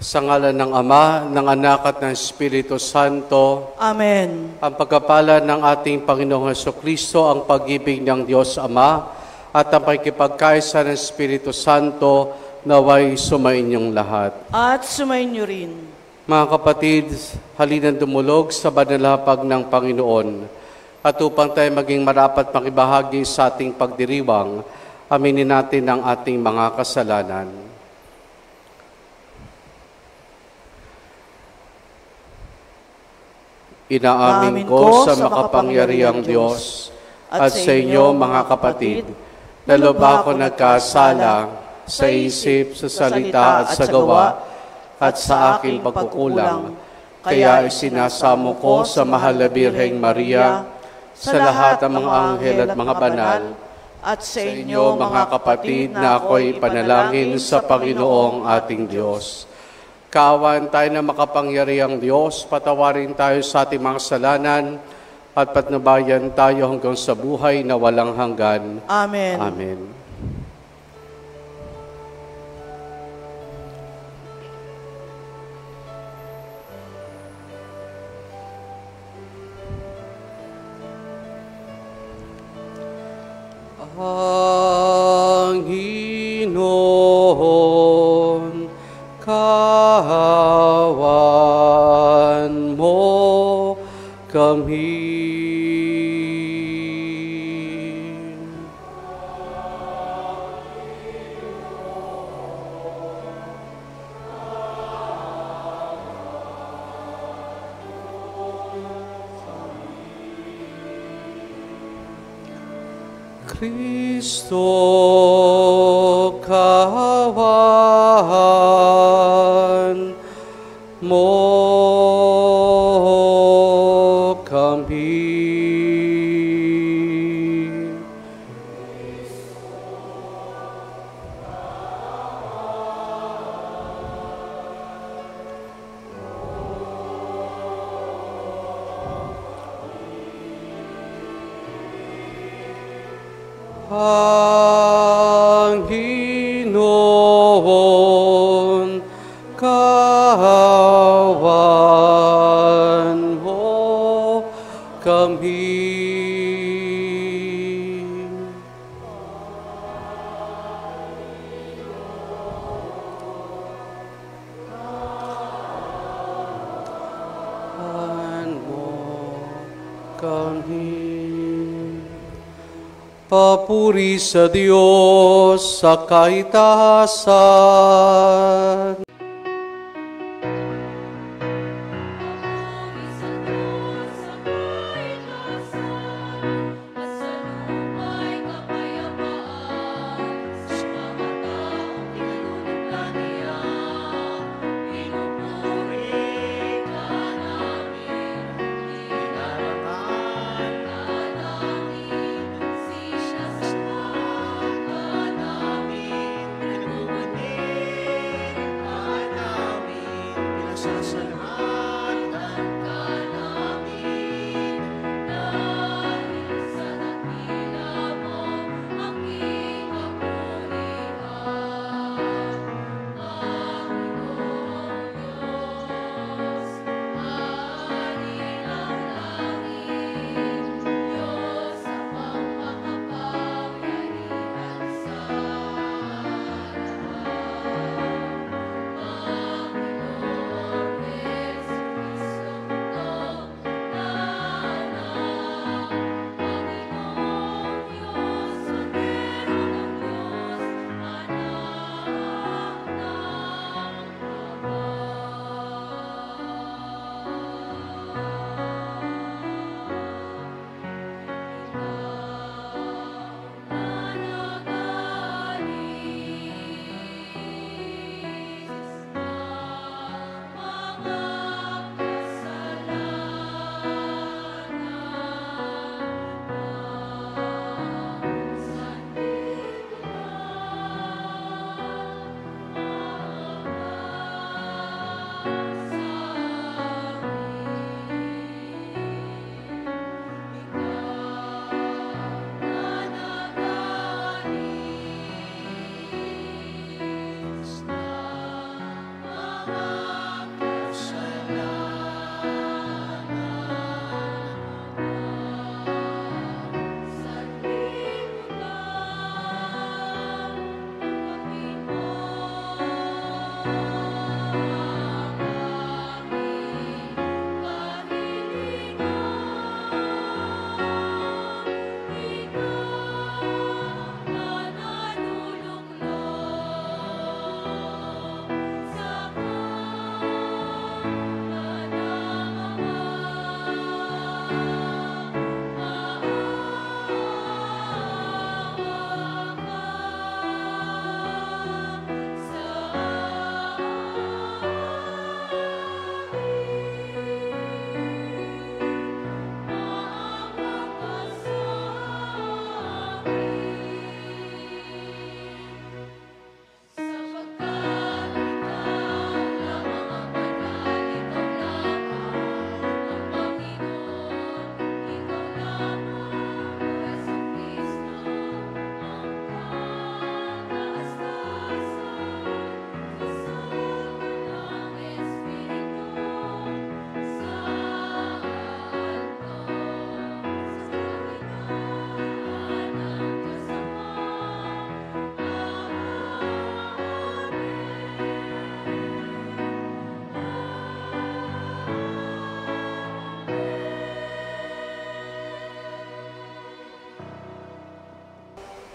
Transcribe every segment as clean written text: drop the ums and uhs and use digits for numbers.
Sa ngalan ng Ama, ng Anak at ng Espiritu Santo. Amen. Ang pagkapala ng ating Panginoong Hesukristo, ang pag-ibig ng Diyos Ama, at ang pakikipagkaisa ng Espiritu Santo, naway sumainyong lahat. At sumainyo rin. Mga kapatid, halinan dumulog sa banalhapag ng Panginoon. At upang tayo maging marapat makibahagi sa ating pagdiriwang, aminin natin ang ating mga kasalanan. Inaamin ko sa makapangyarihang Diyos at sa inyo mga kapatid, na lubha ko nagkasala sa isip, sa salita at sa gawa at sa aking pagkukulang. Kaya isinasamo ko sa mahal na Birheng Maria, sa lahat ng mga anghel at mga banal, at sa inyo mga kapatid na ako'y panalangin sa Panginoong ating Diyos. Kaawaan tayo ng makapangyarihang Diyos, patawarin tayo sa ating mga kasalanan, at patnubayan tayo hanggang sa buhay na walang hanggan. Amen. Amen. Panginoon, kahawan mo kami. Kristo, kahawan mo kami. Panginoon, kahawan mo kami. Kahawan mo kami. Papuri sa Diyos sa kaitaasan.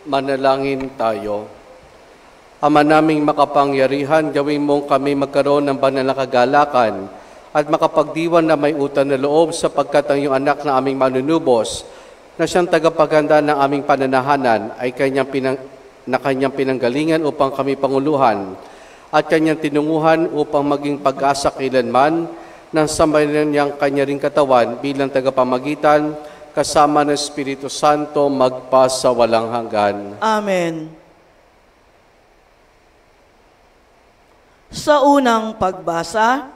Manalangin tayo. Ama naming makapangyarihan, gawin mong kami magkaroon ng banal na kagalakan at makapagdiwan na may utang na loob sapagkat ang iyong anak na aming manunubos na siyang tagapaganda ng aming pananahanan ay kanyang pinanggalingan upang kami panguluhan at kanyang tinunguhan upang maging pag-asa kailanman ng sambayan niyang kanya ring katawan bilang tagapamagitan kasama ng Espiritu Santo magpa sa walang hanggan. Amen. Sa unang pagbasa,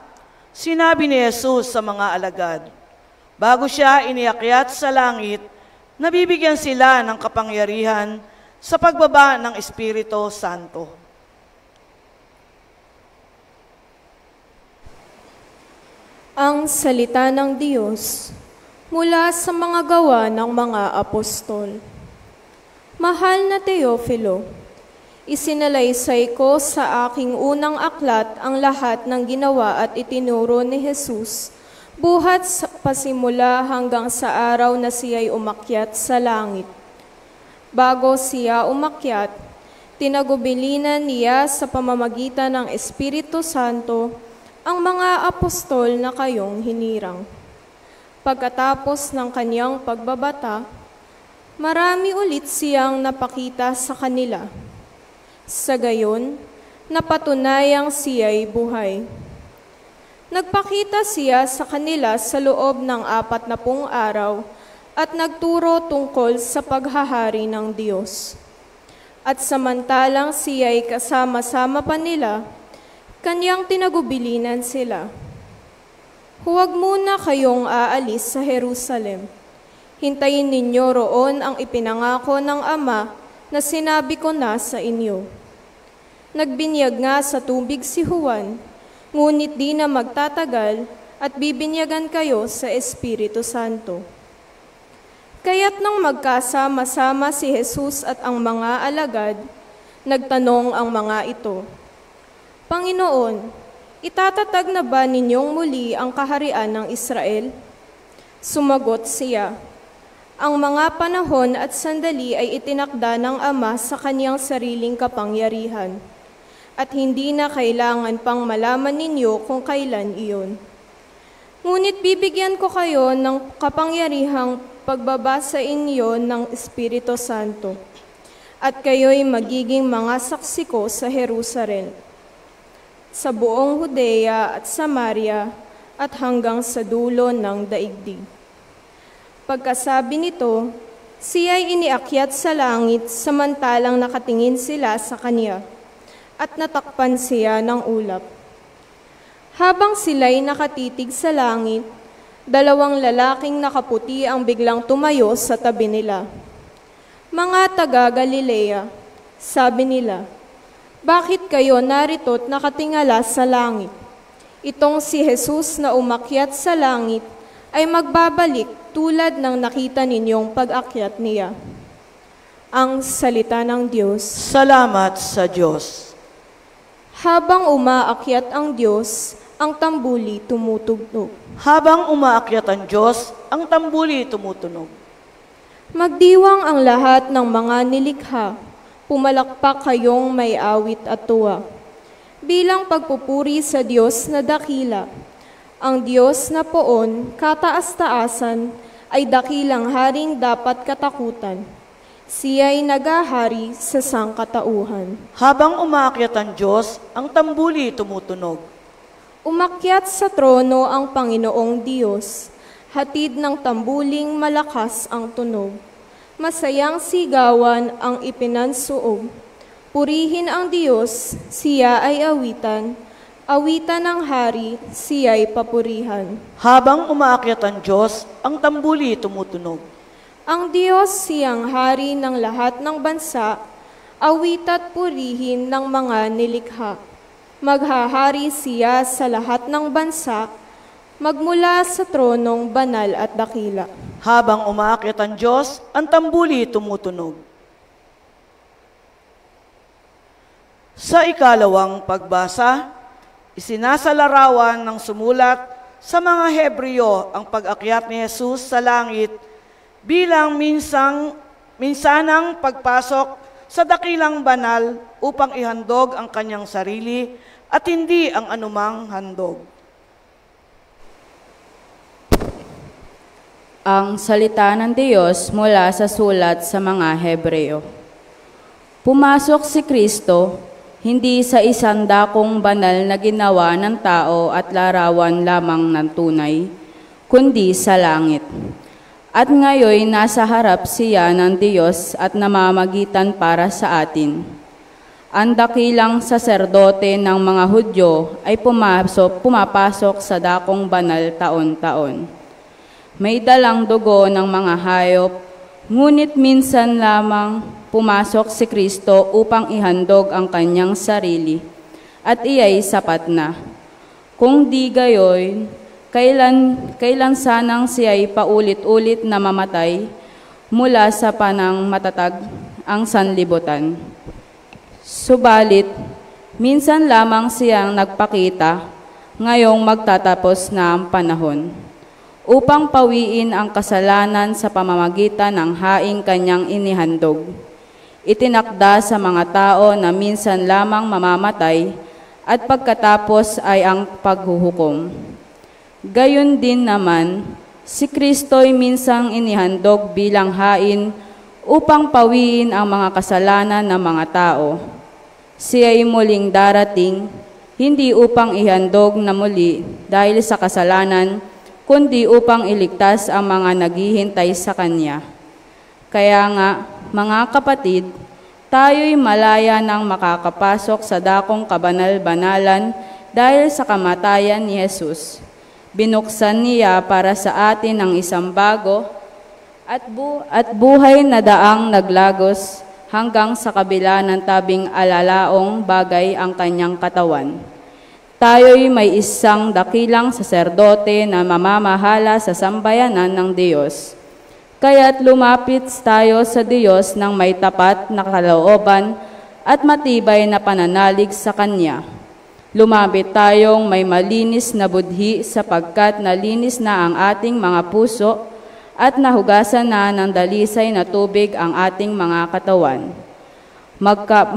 sinabi ni Jesus sa mga alagad, bago siya iniakyat sa langit, nabibigyan sila ng kapangyarihan sa pagbaba ng Espiritu Santo. Ang salita ng Diyos mula sa mga gawa ng mga apostol. Mahal na Teofilo, isinalaysay ko sa aking unang aklat ang lahat ng ginawa at itinuro ni Jesus, buhat sa pasimula hanggang sa araw na siya'y umakyat sa langit. Bago siya umakyat, tinagubilinan niya sa pamamagitan ng Espiritu Santo ang mga apostol na kayong hinirang. Pagkatapos ng kanyang pagbabata, marami ulit siyang napakita sa kanila. Sa gayon, napatunayang siya'y buhay. Nagpakita siya sa kanila sa loob ng 40 araw at nagturo tungkol sa paghahari ng Diyos. At samantalang siya'y kasama-sama pa nila, kanyang tinagubilinan sila. Huwag muna kayong aalis sa Jerusalem. Hintayin ninyo roon ang ipinangako ng Ama na sinabi ko na sa inyo. Nagbinyag nga sa tubig si Juan, ngunit di na magtatagal at bibinyagan kayo sa Espiritu Santo. Kaya't nang magkasama-sama si Jesus at ang mga alagad, nagtanong ang mga ito, Panginoon, itatatag na ba ninyong muli ang kaharian ng Israel? Sumagot siya, ang mga panahon at sandali ay itinakda ng Ama sa kanyang sariling kapangyarihan, at hindi na kailangan pang malaman ninyo kung kailan iyon. Ngunit bibigyan ko kayo ng kapangyarihang pagbaba sa inyo ng Espiritu Santo, at kayo'y magiging mga saksi ko sa Jerusalem, sa buong Judea at Samaria at hanggang sa dulo ng daigdig. Pagkasabi nito, siya'y iniakyat sa langit samantalang nakatingin sila sa kanya at natakpan siya ng ulap. Habang sila'y nakatitig sa langit, 2 lalaking nakaputi ang biglang tumayo sa tabi nila. Mga taga-Galilea, sabi nila, bakit kayo narito't nakatingala sa langit? Itong si Jesus na umakyat sa langit ay magbabalik tulad ng nakita ninyong pag-akyat niya. Ang salita ng Diyos. Salamat sa Diyos. Habang umaakyat ang Diyos, ang tambuli tumutugtog. Habang umaakyat ang Diyos, ang tambuli tumutunog. Magdiwang ang lahat ng mga nilikha. Pumalakpak kayong may awit at tuwa. Bilang pagpupuri sa Diyos na dakila, ang Diyos na poon, kataas-taasan, ay dakilang haring dapat katakutan. Siya'y nagahari sa sangkatauhan. Habang umaakyat ang Diyos, ang tambuli tumutunog. Umakyat sa trono ang Panginoong Diyos, hatid ng tambuling malakas ang tunog. Masayang sigawan ang ipinansuog. Purihin ang Diyos, siya ay awitan. Awitan ng hari, siya'y papurihan. Habang umaakyat ang Diyos, ang tambuli tumutunog. Ang Diyos siyang hari ng lahat ng bansa, awit at purihin ng mga nilikha. Maghahari siya sa lahat ng bansa, magmula sa tronong banal at dakila. Habang umaakyat ang Diyos, ang tambuli tumutunog. Sa ikalawang pagbasa, isinasalarawan ng sumulat sa mga Hebreo ang pag-akyat ni Jesus sa langit bilang minsanang pagpasok sa dakilang banal upang ihandog ang kanyang sarili at hindi ang anumang handog. Ang salita ng Diyos mula sa sulat sa mga Hebreo. Pumasok si Kristo, hindi sa isang dakong banal na ginawa ng tao at larawan lamang ng tunay, kundi sa langit. At ngayon nasa harap siya ng Diyos at namamagitan para sa atin. Ang dakilang saserdote ng mga Hudyo ay pumapasok sa dakong banal taon-taon. May dalang dugo ng mga hayop, ngunit minsan lamang pumasok si Kristo upang ihandog ang kanyang sarili, at iya'y sapat na. Kung di gayon, kailan sanang siya'y paulit-ulit na mamatay mula sa panang matatag ang sanlibutan. Subalit, minsan lamang siyang nagpakita, ngayong magtatapos na ang panahon, upang pawiin ang kasalanan sa pamamagitan ng haing kanyang inihandog. Itinakda sa mga tao na minsan lamang mamamatay at pagkatapos ay ang paghuhukom. Gayon din naman, si Kristo'y minsang inihandog bilang hain upang pawiin ang mga kasalanan ng mga tao. Siya'y muling darating, hindi upang ihandog na muli dahil sa kasalanan, kundi upang iligtas ang mga naghihintay sa Kanya. Kaya nga, mga kapatid, tayo'y malaya nang makakapasok sa dakong kabanal-banalan dahil sa kamatayan ni Jesus. Binuksan niya para sa atin ang isang bago at buhay na daang naglagos hanggang sa kabila ng tabing alalaong bagay ang kanyang katawan. Tayo'y may isang dakilang saserdote na mamamahala sa sambayanan ng Diyos. Kaya't lumapit tayo sa Diyos ng may tapat na kalooban at matibay na pananalig sa Kanya. Lumapit tayong may malinis na budhi sapagkat nalinis na ang ating mga puso at nahugasan na ng dalisay na tubig ang ating mga katawan.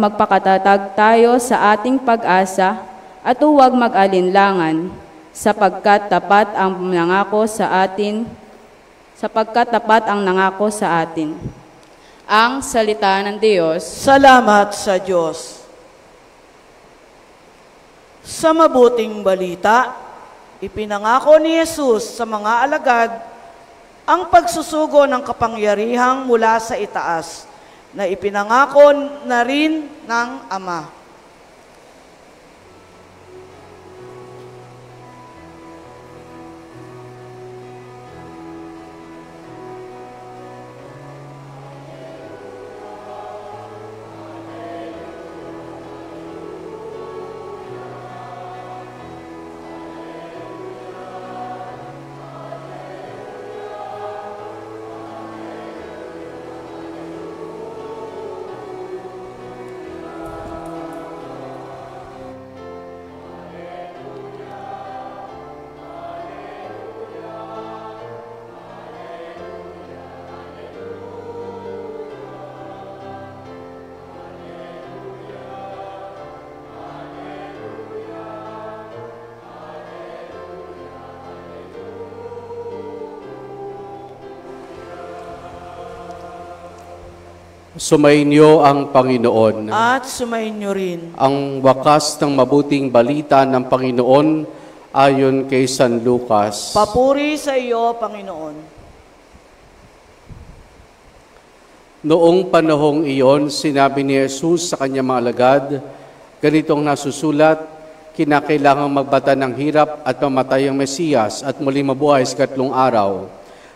Magpakatatag tayo sa ating pag-asa at huwag mag-alinlangan sapagkat tapat ang nangako sa atin Ang salita ng Diyos. Salamat sa Diyos. Sa mabuting balita, ipinangako ni Jesus sa mga alagad ang pagsusugo ng kapangyarihang mula sa itaas na ipinangako na rin ng Ama. Sumainyo ang Panginoon. At sumainyo rin. Ang wakas ng mabuting balita ng Panginoon ayon kay San Lucas. Papuri sa iyo, Panginoon. Noong panahong iyon, sinabi ni Jesus sa kanyang mga alagad, ganitong nasusulat, kinakailangang magbata ng hirap at mamatay ang Mesiyas at muling mabuhay sa 3 araw.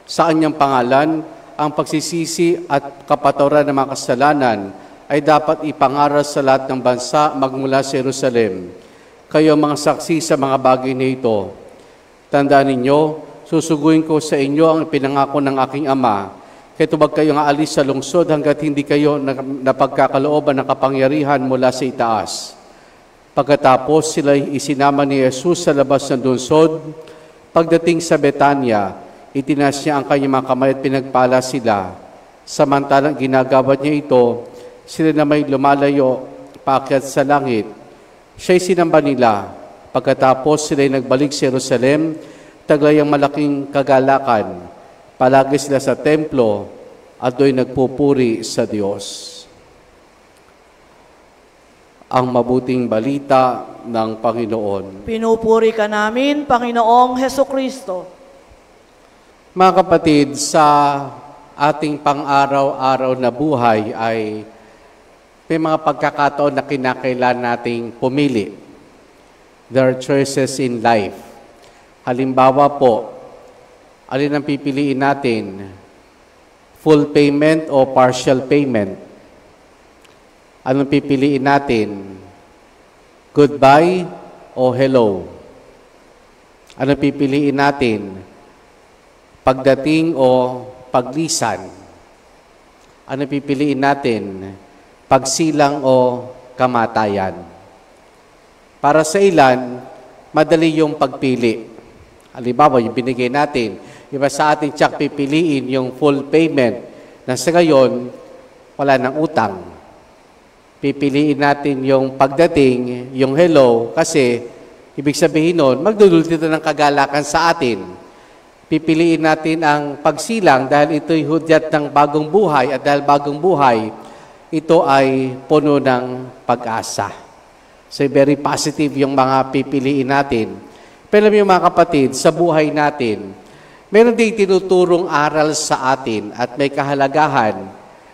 Sa kanyang pangalan, ang pagsisisi at kapatawaran ng mga kasalanan ay dapat ipangaral sa lahat ng bansa magmula sa Jerusalem. Kayo mga saksi sa mga bagay na ito. Tandaan ninyo, susuguin ko sa inyo ang pinangako ng aking Ama. Kaya huwag kayong aalis sa lungsod hanggat hindi kayo napagkakalooban ng kapangyarihan mula sa itaas. Pagkatapos sila isinama ni Jesus sa labas ng lungsod. Pagdating sa Betania, itinaas niya ang kanyang mga kamay at pinagpala sila. Samantalang ginagawa niya ito, sila na may lumalayo, paakyat sa langit. Siya'y sinamba nila. Pagkatapos sila'y nagbalik sa Jerusalem, taglay ang malaking kagalakan. Palagi sila sa templo at do'y nagpupuri sa Diyos. Ang mabuting balita ng Panginoon. Pinupuri ka namin, Panginoong Hesukristo. Mga kapatid, sa ating pang-araw-araw na buhay ay may mga pagkakataon na kinakailangan nating pumili. There are choices in life. Halimbawa po, alin ang pipiliin natin? Full payment o partial payment? Anong pipiliin natin? Goodbye o hello? Anong pipiliin natin? Pagdating o paglisan? Anong pipiliin natin? Pagsilang o kamatayan? Para sa ilan, madali yung pagpili. Halimbawa, yung binigay natin, iba sa ating tsak pipiliin yung full payment na sa ngayon, wala nang utang. Pipiliin natin yung pagdating, yung hello, kasi ibig sabihin nun, magdudulot ito ng kagalakan sa atin. Pipiliin natin ang pagsilang dahil ito'y hudyat ng bagong buhay at dahil bagong buhay, ito ay puno ng pag-asa. So, very positive yung mga pipiliin natin. Pero alam niyo mga kapatid, sa buhay natin, meron din tinuturong aral sa atin at may kahalagahan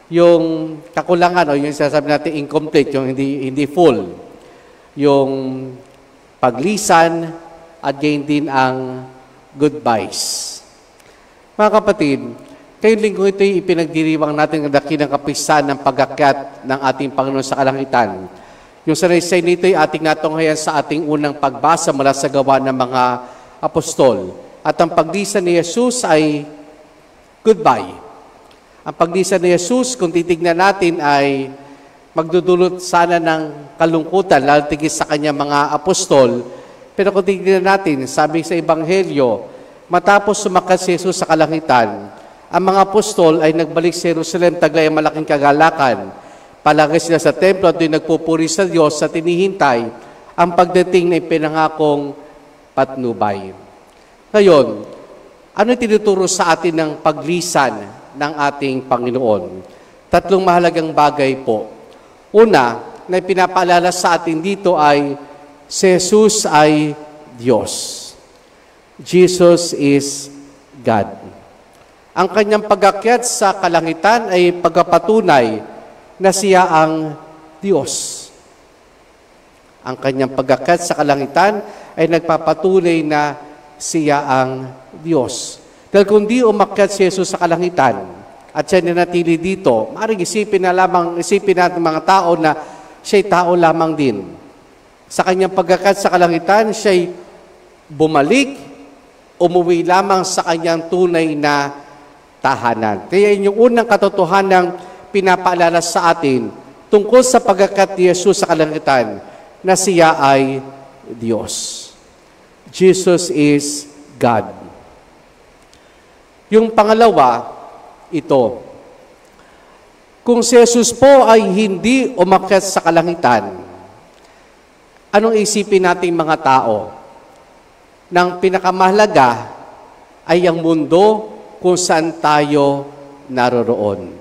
yung kakulangan o yung sasabi natin incomplete, yung hindi full. Yung paglisan at gain din ang goodbyes. Mga kapatid, kayong linggo ito'y ipinagdiriwang natin ang dakilang kapisan ng pag-akyat ng ating Panginoon sa kalangitan. Yung sanaysay nito ay ating natunghayan sa ating unang pagbasa mula sa gawa ng mga apostol. At ang paglisan ni Jesus ay goodbye. Ang paglisan ni Jesus, kung titignan natin, ay magdudulot sana ng kalungkutan, lalo tigis sa kanyang mga apostol. Pero kung titignan natin, sabi sa Ebanghelyo, matapos sumakat si Jesus sa kalangitan, ang mga apostol ay nagbalik sa Jerusalem, taglay ang malaking kagalakan. Palagi sila sa templo at doon nagpupuri sa Diyos sa tinihintay ang pagdating na ipinangakong patnubay. Ngayon, ano tinuturo sa atin ng paglisan ng ating Panginoon? Tatlong mahalagang bagay po. Una, na pinapaalala sa atin dito ay si Jesus ay Diyos. Jesus is God. Ang kanyang pag-akyat sa kalangitan ay pagpapatunay na siya ang Diyos. Ang kanyang pag-akyat sa kalangitan ay nagpapatunay na siya ang Diyos. Dahil kung di umakyat si Jesus sa kalangitan at siya nanatili dito, maaaring isipin natin mga tao na siya'y tao lamang din. Sa kanyang pag-akyat sa kalangitan, siya'y bumalik, umuwi lamang sa kanyang tunay na tahanan. Kaya yung unang katotohanan pinapaalala sa atin tungkol sa pag-akyat ni Jesus sa kalangitan na siya ay Diyos. Jesus is God. Yung pangalawa, ito. Kung si Jesus po ay hindi umakyat sa kalangitan, anong isipin nating mga tao? Nang pinakamahalaga ay ang mundo kung saan tayo naroroon.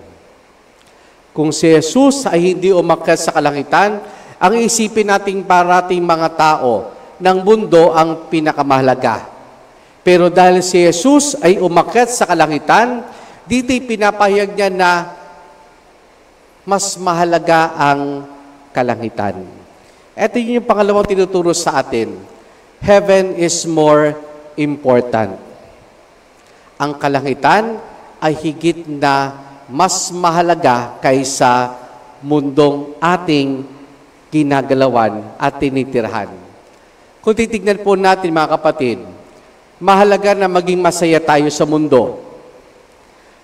Kung si Jesus ay hindi umakyat sa kalangitan, ang isipin nating parating mga tao ng mundo ang pinakamahalaga. Pero dahil si Jesus ay umakyat sa kalangitan, dito'y pinapahayag niya na mas mahalaga ang kalangitan. Ito yung pangalawang tinuturo sa atin. Heaven is more important. Ang kalangitan ay higit na mas mahalaga kaysa mundong ating ginagalawan at tinitirhan. Kung titignan po natin mga kapatid, mahalaga na maging masaya tayo sa mundo.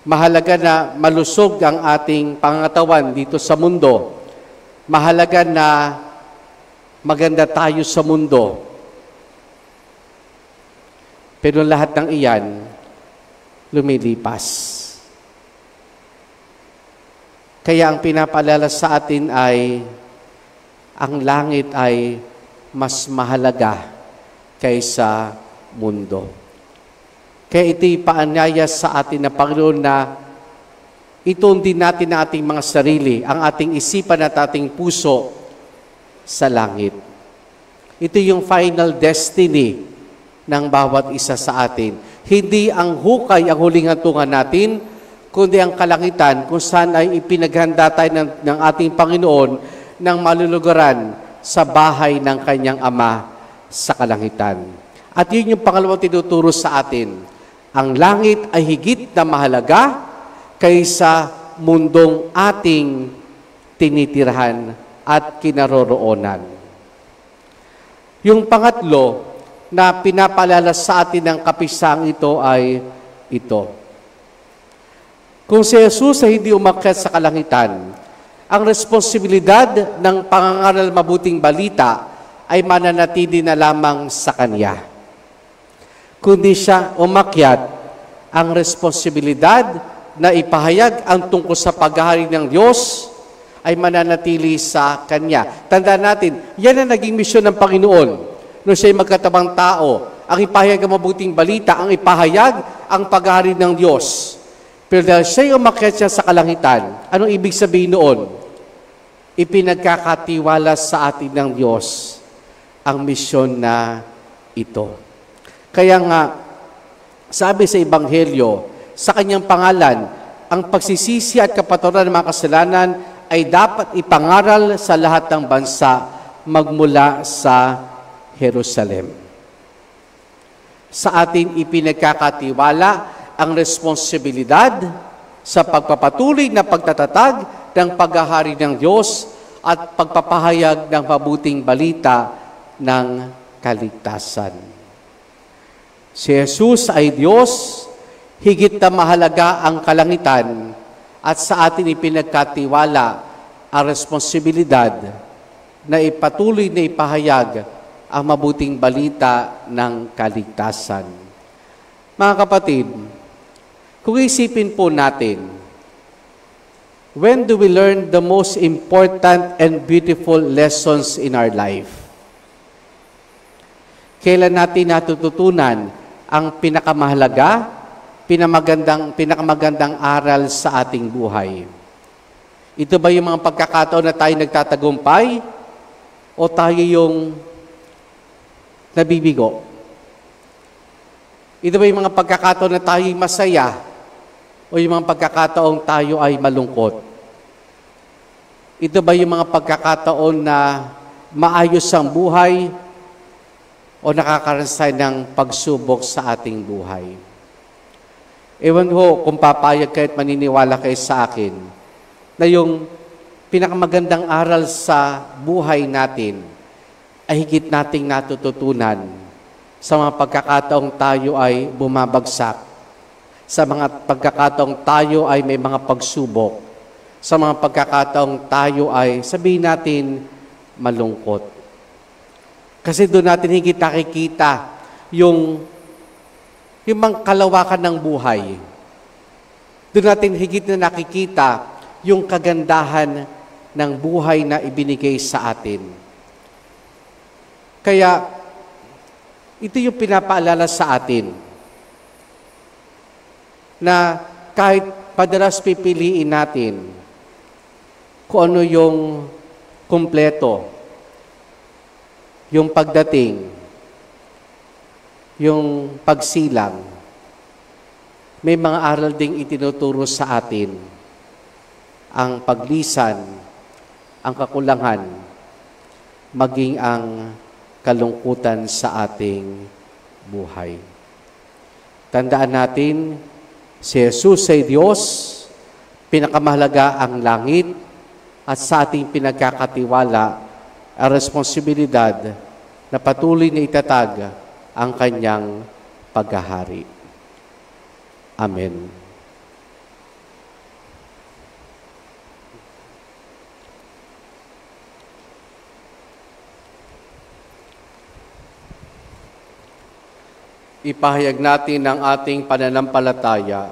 Mahalaga na malusog ang ating pangangatawan dito sa mundo. Mahalaga na maganda tayo sa mundo. Pero lahat ng iyan, lumilipas. Kaya ang pinapaalala sa atin ay ang langit ay mas mahalaga kaysa mundo. Kaya ito'y paanyaya sa atin na Panginoon na ituon din natin ang ating mga sarili, ang ating isipan at ating puso sa langit. Ito yung final destiny ng bawat isa sa atin. Hindi ang hukay ang huling hantungan natin, kundi ang kalangitan kung saan ay ipinaghanda tayo ng ating Panginoon ng malulugaran sa bahay ng kanyang Ama sa kalangitan. At yun yung pangalawang tinuturo sa atin. Ang langit ay higit na mahalaga kaysa mundong ating tinitirahan at kinaroroonan. Yung pangatlo na pinapaalala sa atin ng kapisang ito ay ito. Kung si Jesus ay hindi umakyat sa kalangitan, ang responsibilidad ng pangangaral mabuting balita ay mananatili na lamang sa Kanya. Kundi siya umakyat, ang responsibilidad na ipahayag ang tungkol sa paghahari ng Diyos ay mananatili sa Kanya. Tandaan natin, yan ang naging misyon ng Panginoon. Nung siya'y magkatabang tao, ang ipahayag ang mabuting balita, ang ipahayag ang paghahari ng Diyos. Pero dahil siya'y umakyat siya sa kalangitan, anong ibig sabihin noon? Ipinagkakatiwala sa atin ng Diyos ang misyon na ito. Kaya nga, sabi sa Ebanghelyo, sa kanyang pangalan, ang pagsisisi at kapatawaran ng mga kasalanan ay dapat ipangaral sa lahat ng bansa magmula sa Jerusalem. Sa atin ipinagkakatiwala ang responsibilidad sa pagpapatuloy na pagtatatag ng paghahari ng Diyos at pagpapahayag ng mabuting balita ng kaligtasan. Si Jesus ay Diyos, higit na mahalaga ang kalangitan at sa atin ipinagkatiwala ang responsibilidad na ipatuloy na ipahayag ang mabuting balita ng kaligtasan. Mga kapatid, kung isipin po natin, when do we learn the most important and beautiful lessons in our life? Kailan natin natututunan ang pinakamahalaga, pinakamagandang aral sa ating buhay? Ito ba yung mga pagkakataon na tayo nagtatagumpay o tayo yung nabibigo? Ito ba yung mga pagkakataon na tayo masaya o yung mga pagkakataon tayo ay malungkot? Ito ba yung mga pagkakataon na maayos ang buhay o nakakaransay ng pagsubok sa ating buhay? Ewan ho kung papayag kayo at maniniwala kayo sa akin na yung pinakamagandang aral sa buhay natin ay higit nating natututunan sa mga pagkakataong tayo ay bumabagsak, sa mga pagkakataong tayo ay may mga pagsubok, sa mga pagkakataong tayo ay, sabihin natin, malungkot. Kasi doon natin higit nakikita yung mga kalawakan ng buhay. Doon natin higit na nakikita yung kagandahan ng buhay na ibinigay sa atin. Kaya, ito yung pinapaalala sa atin na kahit padalas pipiliin natin kung ano yung kumpleto, yung pagdating, yung pagsilang, may mga aral ding itinuturo sa atin ang paglisan, ang kakulangan, maging ang kalungkutan sa ating buhay. Tandaan natin, si Jesus ay Diyos, pinakamahalaga ang langit, at sa ating pinagkakatiwala ang responsibilidad na patuloy na itatag ang kanyang paghahari. Amen. Ipahayag natin ang ating pananampalataya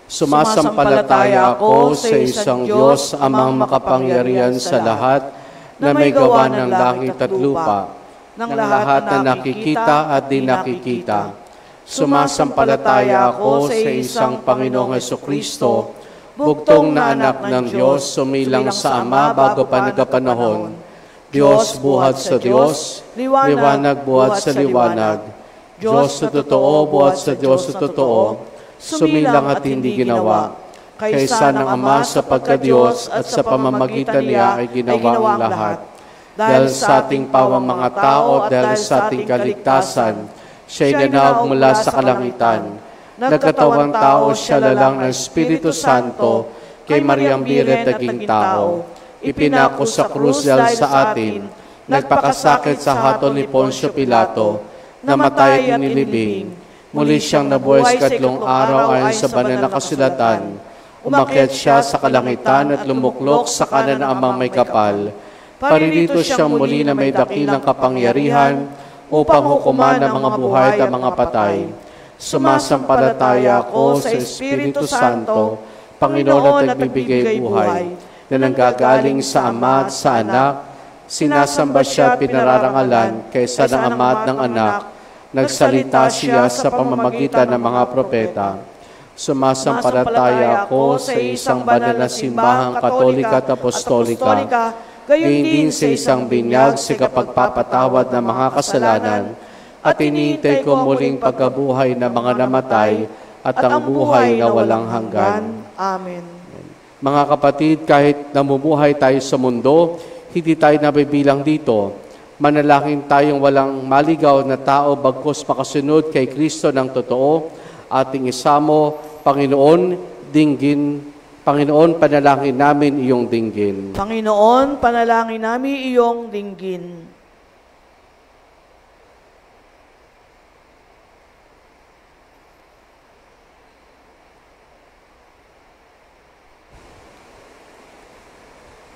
Sumasampalataya ako sa isang Diyos, Amang makapangyarihan sa lahat, na may gawa ng langit at lupa, ng lahat na nakikita at di nakikita. Sumasampalataya ako sa isang Panginoong Hesukristo, bugtong na anak ng Diyos, sumilang sa Ama bago pa nagkapanahon. Diyos buhat sa Diyos, liwanag buhat sa liwanag. Diyos sa totoo, buhat sa Diyos sa totoo, sumilang at hindi ginawa. Kaysa ng Ama sa pagka-Diyos at sa pamamagitan niya ay ginawa ang lahat. Dahil sa ating mga tao at dahil sa ating kaligtasan, siya'y ganawag mula sa kalangitan. Nagkatawang tao siya lalang ng Espiritu Santo, kay Mariang Biret naging tao. Ipinako sa krus dahil sa atin, nagpakasakit sa hatol ni Poncio Pilato, namatay at inilibing. Muli siyang nabuhay sa ikatlong araw ayon sa banal na kasulatan. Umakyat siya sa kalangitan at lumuklok sa kanan ng Amang may kapal. Paririto siyang muli na may dakilang kapangyarihan upang hukuman ang mga buhay at mga patay. Sumasampalataya ako sa Espiritu Santo, Panginoon at nagbibigay buhay, na nanggagaling sa Ama at sa Anak. Sinasamba siya pinararangalan kaysa ng Ama at ng Anak. Nagsalita siya sa pamamagitan ng mga propeta. Sumasampalataya ako sa isang banal na simbahang katolika at apostolika, gayon din sa isang binyag sa kapagpapatawad ng mga kasalanan, at iniintay ko muling pagkabuhay ng mga namatay at ang buhay na walang hanggan. Amen. Mga kapatid, kahit namumuhay tayo sa mundo, hindi tayo nabibilang dito. Manalangin tayong walang maligaw na tao bagkus makasunod kay Kristo ng totoo. Ating isamo, Panginoon, panalangin namin iyong dinggin. Panginoon, panalangin namin iyong dinggin.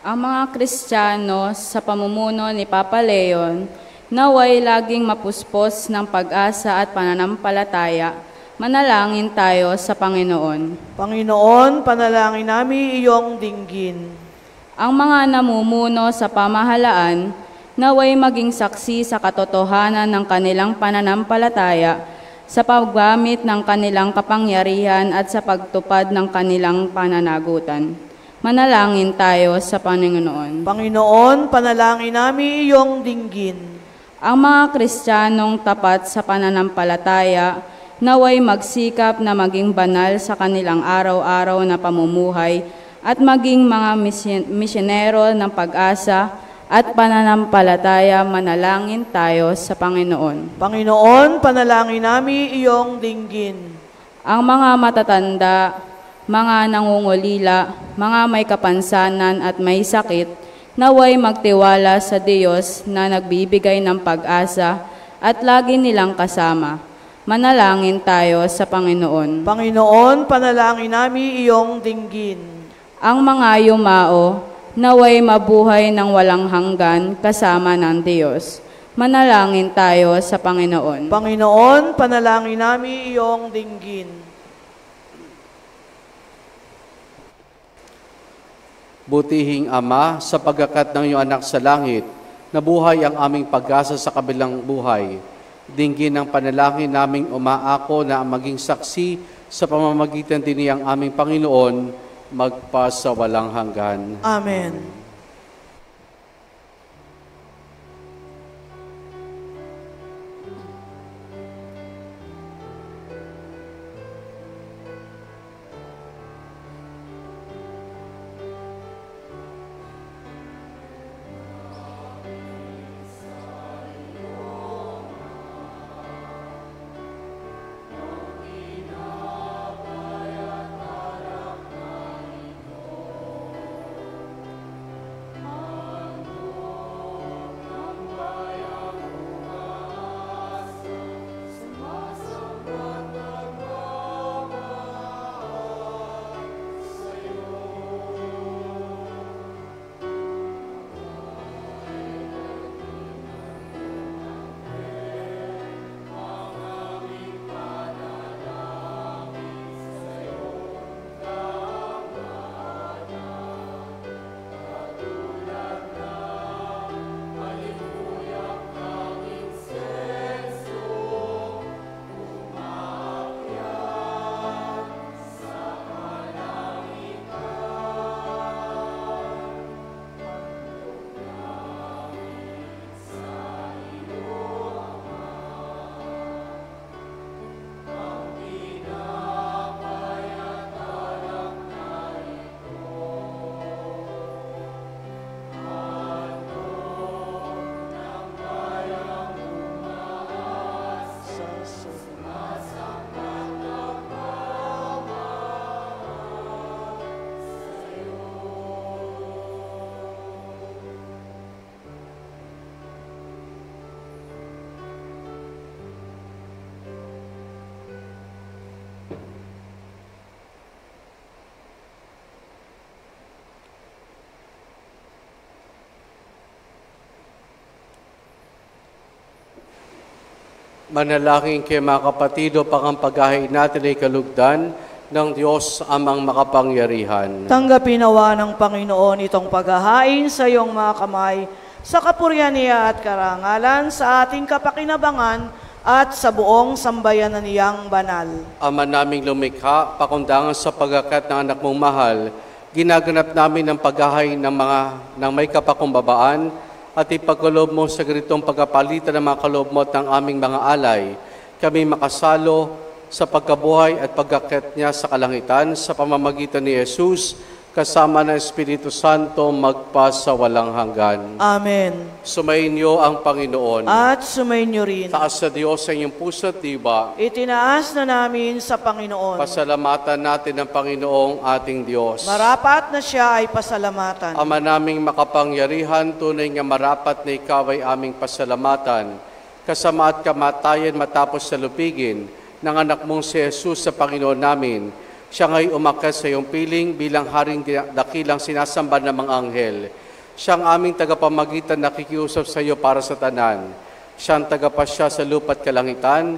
Ang mga Kristiyano sa pamumuno ni Papa Leon, naway laging mapuspos ng pag-asa at pananampalataya, manalangin tayo sa Panginoon. Panginoon, panalangin namin iyong dinggin. Ang mga namumuno sa pamahalaan, naway maging saksi sa katotohanan ng kanilang pananampalataya, sa paggamit ng kanilang kapangyarihan at sa pagtupad ng kanilang pananagutan. Manalangin tayo sa Panginoon. Panginoon, panalangin namin iyong dinggin. Ang mga Kristiyanong tapat sa pananampalataya, naway magsikap na maging banal sa kanilang araw-araw na pamumuhay at maging mga misyonero ng pag-asa at pananampalataya. Manalangin tayo sa Panginoon. Panginoon, panalangin namin iyong dinggin. Ang mga matatanda, mga nangungulila, mga may kapansanan at may sakit, naway magtiwala sa Diyos na nagbibigay ng pag-asa at lagi nilang kasama. Manalangin tayo sa Panginoon. Panginoon, panalangin namin iyong dinggin. Ang mga yumao, naway mabuhay ng walang hanggan kasama ng Diyos. Manalangin tayo sa Panginoon. Panginoon, panalangin namin iyong dinggin. Butihing Ama, sa pagkakat ng iyong anak sa langit, nabuhay ang aming pag-asa sa kabilang buhay. Dinggin ang panalangin naming umaako na maging saksi sa pamamagitan din niyang aming Panginoon, magpasa walang hanggan. Amen. Manalangin kayo mga kapatid upang ang paghahain natin ay kalugdan ng Diyos amang makapangyarihan. Tanggapin nawa ng Panginoon itong paghahain sa iyong mga kamay, sa kapurihan niya at karangalan, sa ating kapakinabangan at sa buong sambayanan niyang banal. Ama naming lumikha, pakundangan sa pagakat ng anak mong mahal, ginaganap namin ang paghahain ng may kapakumbabaan at ipagkaloob mo sa ganitong pagkapalitan ng mga kaloob mo at ng aming mga alay. Kami makasalo sa pagkabuhay at pagkakit niya sa kalangitan sa pamamagitan ni Jesus, kasama ng Espiritu Santo, magpa sa walang hanggan. Amen. Sumayin niyo ang Panginoon. At sumayin niyo rin. Taas sa Diyos sa inyong puso at diwa. Itinaas na namin sa Panginoon. Pasalamatan natin ang Panginoong ating Diyos. Marapat na siya ay pasalamatan. Ama naming makapangyarihan, tunay nga marapat na ikaw ay aming pasalamatan. Kasama at kamatayan matapos sa lupigin ng anak mong si Jesus sa Panginoon namin. Siya ngay umakyat sa iyong piling bilang haring dakilang sinasamba ng mga anghel. Siya ang aming tagapamagitan nakikiusap sa iyo para sa tanan. Siya ang tagapasya sa lupa't kalangitan.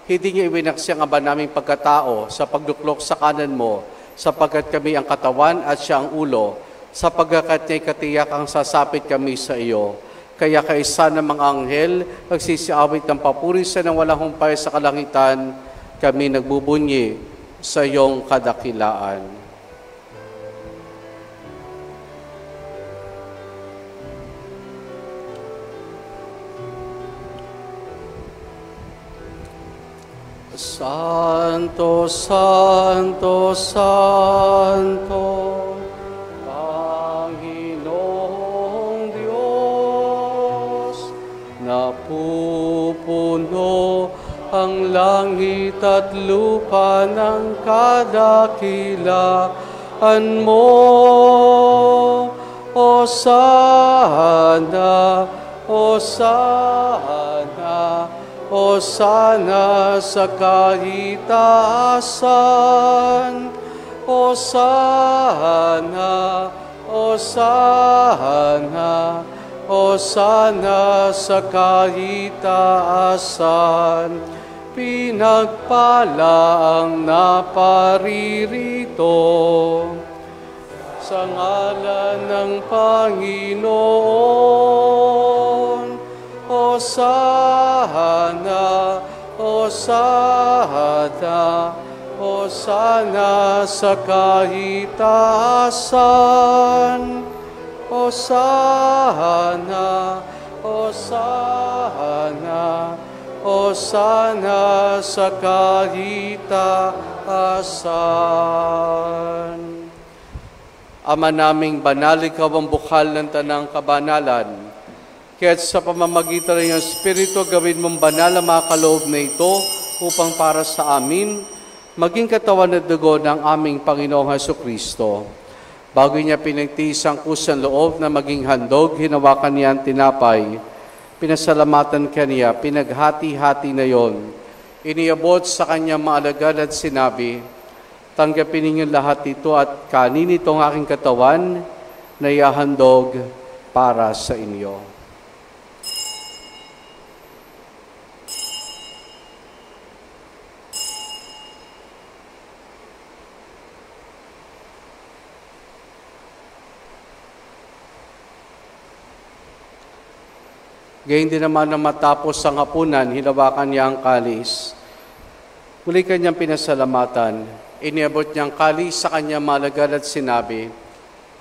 Hindi niya iwinaksi ang aba naming pagkatao sa pagduklok sa kanan mo, sapagkat kami ang katawan at siya ang ulo, sapagkat niya'y katiyak ang sasapit kami sa iyo. Kaya kaisa ng mga anghel, nagsisiawit ng papurisan ng walang humpay sa kalangitan, kami nagbubunyi sa iyong kadakilaan. Santo, Santo, Santo, Panginoong Diyos, napupuno ang langit at lupa ng kadakilaan mo. Hosana, Hosana, Hosana sa kaitaasan. Hosana, Hosana, Hosana sa kaitaasan. Pinagpala ang naparirito sa ngalan ng Panginoon. Hosana, Hosana, Hosana sa kaitaasan. Hosana, Hosana, Hosana sa kaitaasan. Ama naming banal, ikaw ang bukal ng tanang kabanalan. Kaya't sa pamamagitan ng iyong Espiritu, gawin mong banal ang mga kaloob na ito upang para sa amin, maging katawan at dugo ng aming Panginoong Hesukristo. Bago niya pinagtiis ang kusang loob na maging handog, hinawakan niya ang tinapay. Pinasalamatan kaniya, pinaghati-hati na yon. Iniabot sa kanya mga alagad at sinabi, tanggapin ninyo lahat ito at kanin itong aking katawan na iahandog para sa inyo. Gayun din naman na matapos ang hapunan, hinawakan niya ang kalis. Muli kanyang pinasalamatan. Iniabot niyang kalis sa kanyang malagad at sinabi,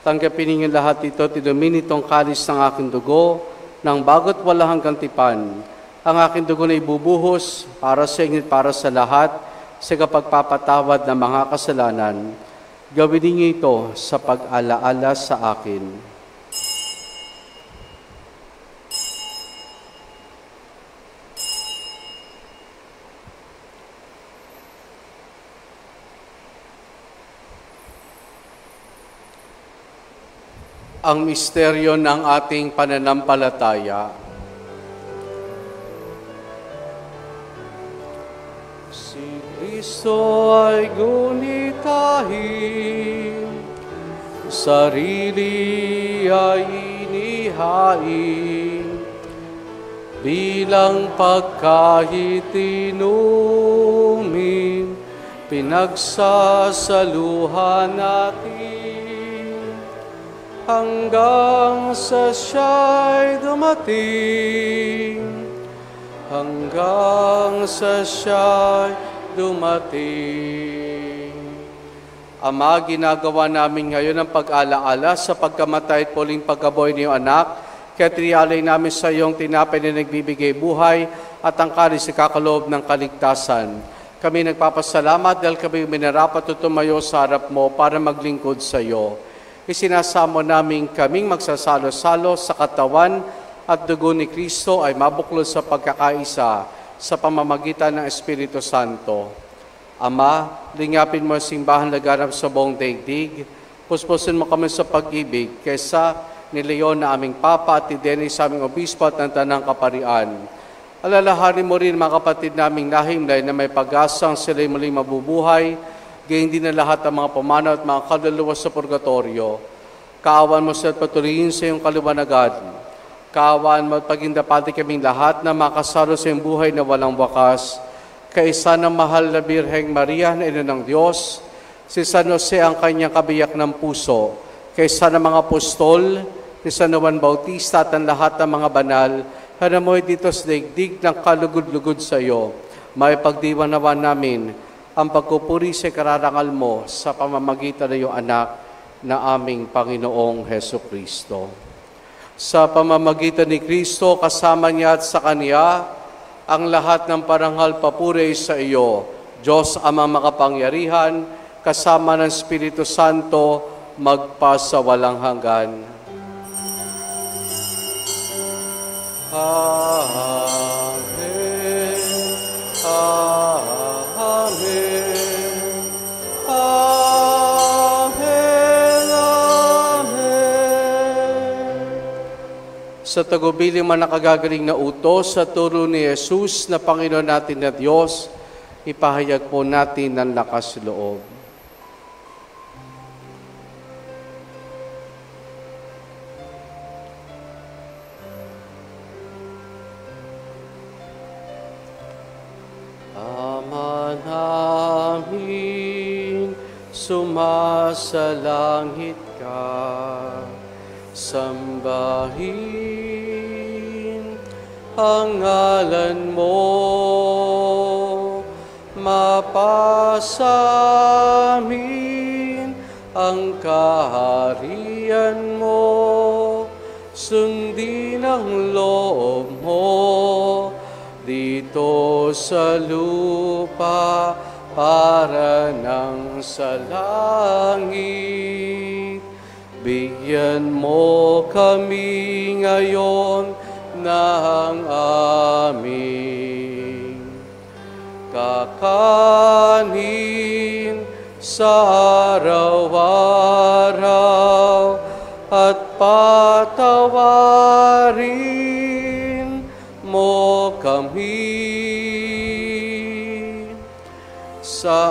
tanggapin ninyo lahat ito, tinumin itong kalis ng aking dugo, ng bago't wala hanggang tipan. Ang aking dugo na ibubuhos para sa inyo at para sa lahat, sa kapagpapatawad ng mga kasalanan. Gawin ninyo ito sa pag-alaala sa akin. Ang misteryo ng ating pananampalataya. Si Kristo ay gunitahin, sarili ay inihain, bilang pagkain inumin, pinagsasaluhan natin hanggang sa siya'y dumating, hanggang sa siya'y dumating. Ama, ginagawa namin ngayon ang pag-alaala sa pagkamatay at muling pagkabuhay ni iyong anak, kaya triyalay namin sa iyong tinapay na nagbibigay buhay at ang kalis na kakaloob ng kaligtasan. Kami nagpapasalamat dahil kami minarapat at tumayo sa harap mo para maglingkod sa iyo. Isinasamo namin kaming magsasalo-salo sa katawan at dugo ni Kristo ay mabuklod sa pagkakaisa sa pamamagitan ng Espiritu Santo. Ama, lingapin mo ang simbahan laganap sa buong daigdig. Puspusin mo kami sa pag-ibig kaysa ni Leon na aming Papa at ni Dennis sa aming Obispo at ng Tanang Kaparian. Alalahanin mo rin mga kapatid naming nahimlay na may pag-asang sila'y muling mabubuhay, gayon din na lahat ng mga pamanaw at mga kaluluwa sa purgatorio. Kaawan mo sa patuloyin sa iyong kaliwanagan. Kaawan mo at pagindapati kaming lahat na makasalo sa iyong buhay na walang wakas. Kaisa ng mahal na Birheng Maria na Ina ng Diyos, si San Jose ang kanyang kabiyak ng puso, kaisa ng mga apostol, ni San Juan Bautista at ang lahat ng mga banal, hanamoy dito sa daigdig ng kalugod-lugod sa iyo. May pagdiwanawan namin ang pagpupuri sa kararangal mo sa pamamagitan ng iyong anak na aming Panginoong Heso Kristo. Sa pamamagitan ni Kristo, kasama niya at sa Kanya, ang lahat ng parangal papuri sa iyo, Diyos Amang makapangyarihan, kasama ng Espiritu Santo, magpasawalang hanggan. Amen. Amen. Amen. Amen. Sa tagubiling man nakagagaling na utos sa turo ni Jesus na Panginoon natin na Diyos, ipahayag po natin ng lakas loob. Ama namin, sumasalangit ka, sambahin ang ngalan mo, mapasamin ang kaharian mo, sundin ang loob mo, dito sa lupa para nang sa langit. Bigyan mo kami ngayon ng aming kakanin sa araw-araw at patawarin mo kami sa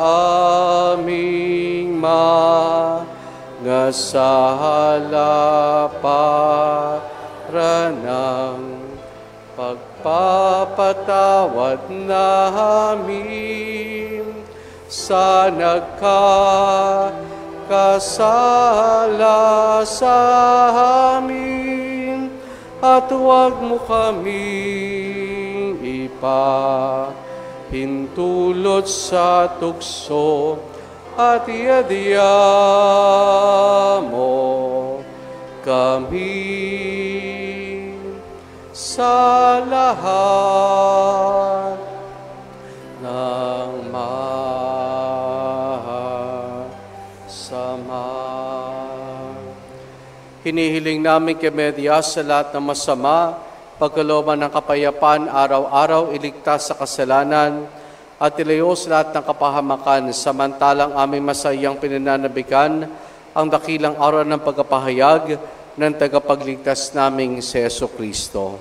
aming mga sala para ng pagpapatawad namin sa nagkakasala sa amin, at huwag mo kaming ipahintulot sa tukso, at iadya mo kami sa lahat ng masama. Hinihiling namin kay Media sa lahat ng masama, pagkalooban ng kapayapaan, araw-araw iligtas sa kasalanan, at ilayo sa lahat ng kapahamakan, samantalang aming masayang pinananabikan ang dakilang araw ng pagkapahayag ng tagapagligtas naming si Jesucristo.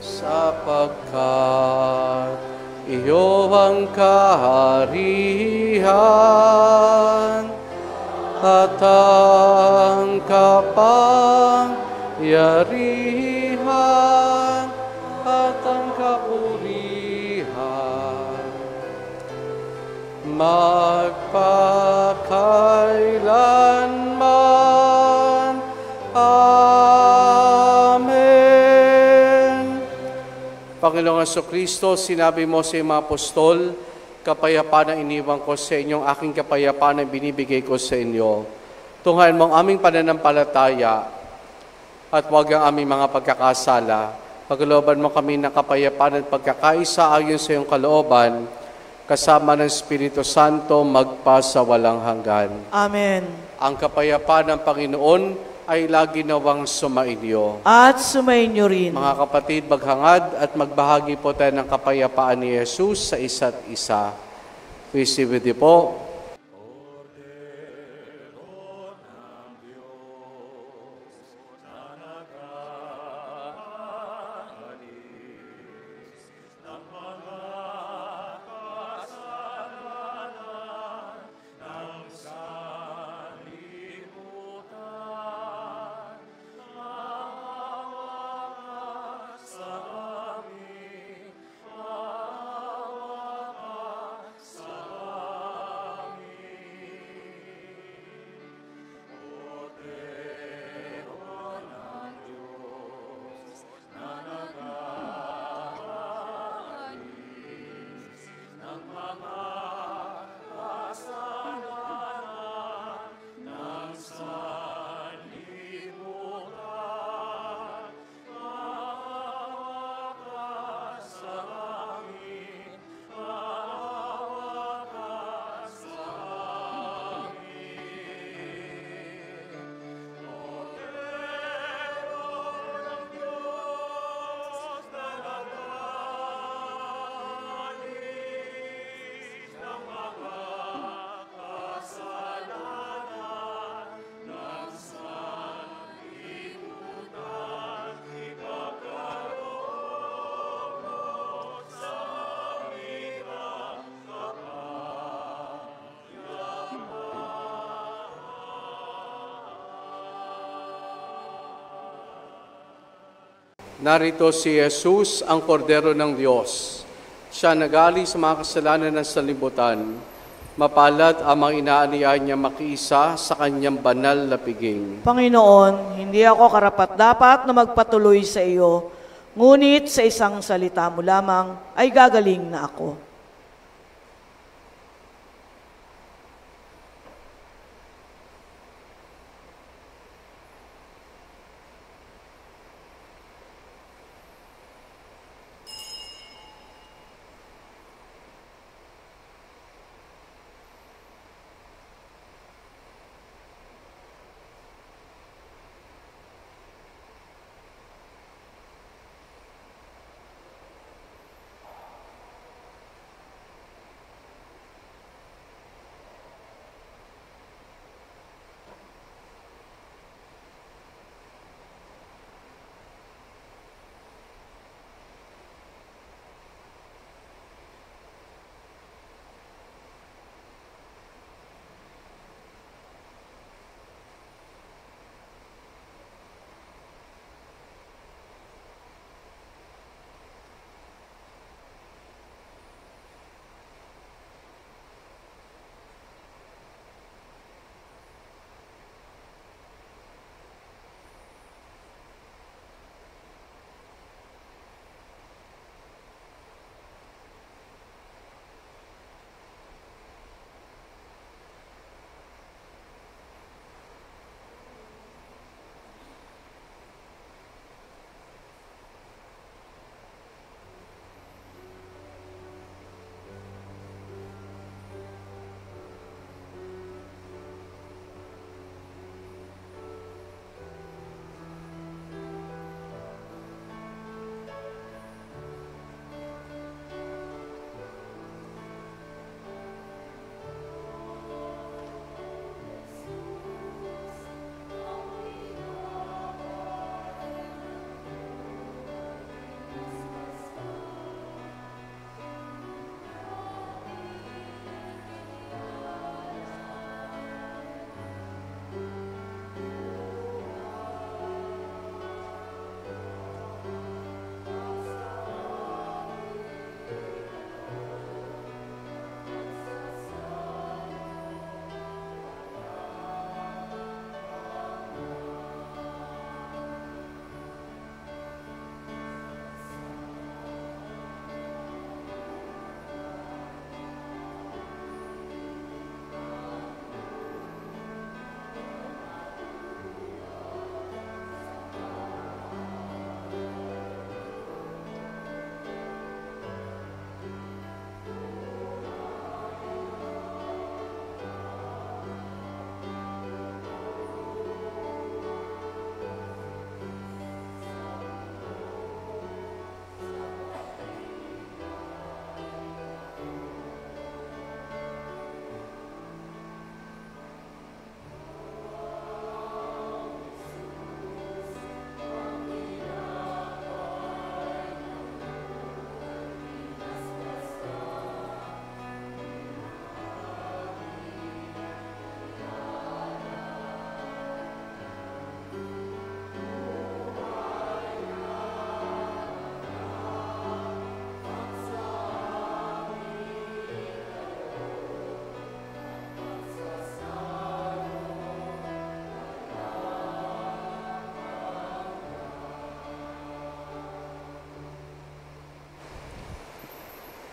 Sapagkat iyo ang kaharian at ang kapangyarihan kapurihan magpakailanman. Amen. Panginoong Jesucristo, sinabi mo sa iyong mga apostol, kapayapaan ang iniwan ko sa inyong aking kapayapaan ang binibigay ko sa inyo. Tunghayan mo ang aming pananampalataya at huwag ang aming mga pagkakasala. Paglooban mo kami ng kapayapaan at pagkakaisa ayon sa iyong kalooban, kasama ng Espiritu Santo magpa sa walang hanggan. Amen. Ang kapayapaan ng Panginoon ay lagi nawang sumainyo. At sumainyo rin. Mga kapatid, maghangad at magbahagi po tayo ng kapayapaan ni Jesus sa isa't isa. Peace be with you po. Narito si Jesus, ang kordero ng Diyos. Siya nagali sa mga kasalanan ng sanlibutan. Mapalad ang mga inaaniyahan niya makiisa sa kanyang banal na piging. Panginoon, hindi ako karapat-dapat na magpatuloy sa iyo, ngunit sa isang salita mo lamang ay gagaling na ako.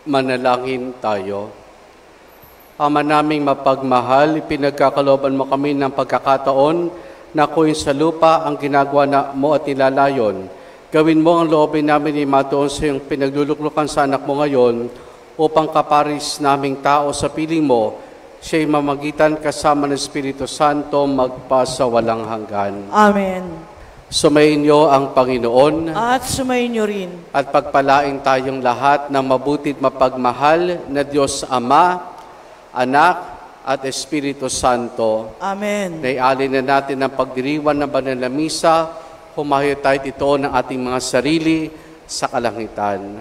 Manalangin tayo. Ama naming mapagmahal, pinagkakalooban mo kami ng pagkakataon na kuhin sa lupa ang ginagawa mo at nilalayon. Gawin mo ang loobin namin ni matuon sa iyong pinagluluklukan sa anak mo ngayon upang kaparis naming tao sa piling mo, siya'y mamagitan kasama ng Espiritu Santo magpa sa walang hanggan. Amen. Sumayin niyo ang Panginoon At sumayin niyo rin. at pagpalain tayong lahat ng mabuti't mapagmahal na Diyos Ama, Anak at Espiritu Santo. Amen. Naialin na natin ang pagdiriwan ng banal na misa, humayo tayo ito ng ating mga sarili sa kalangitan.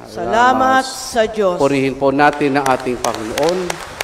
Salamat sa Diyos. Purihin po natin ang ating Panginoon.